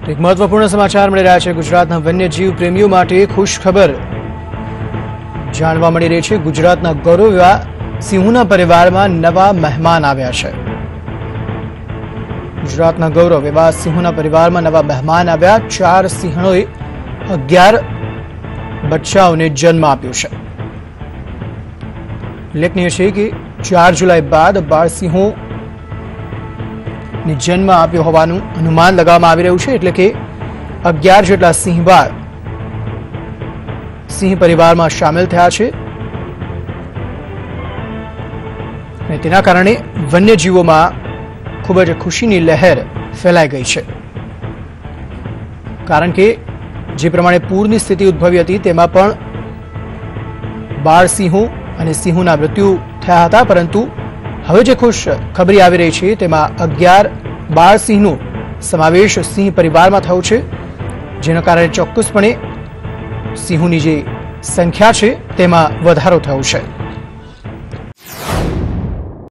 એક મહત્વપૂર્ણ સમાચાર મળી રહ્યા છે। ગુજરાતના વન્યજીવ પ્રેમીઓ માટે ખુશ ખબર જાણવા મળી રહી છે। ગુજરાતના ગૌરવ એવા સિંહોના પરિવારમાં નવા મહેમાન આવ્યા છે। ગુજરાતના ગૌરવ એવા સિંહોના પરિવારમાં નવા મહેમાન આવ્યા। 4 સિંહોએ 11 બચ્ચાઓને જન્મ આપ્યો છે। ઉલ્લેખનીય છે કે 4 જુલાઈ બાદ બાળ સિંહો ने जन्म आप्यो होवानुं अनुमान लगाववामां आवी रह्युं छे। एटले के 11 जेटला सिंहबाळ सिंह परिवारमां शामिल थया छे अने तेना कारणे वन्यजीवोमां खूब ज खुशीनी लहर फैलाई गई छे। कारण के जे प्रमाणे पूरनी स्थिति उद्भवी हती तेमां पण बाळ सिंहो अने सिंहोना मृत्यु थया हता, परंतु હવે જે ખુશ ખબરી આવી રહી છે તેમાં 11 બાળ સિંહનો સમાવેશ સિંહ પરિવારમાં થયો છે, જેના કારણે ચોક્કસપણે સિંહોની જે સંખ્યા છે તેમાં વધારો થયો છે।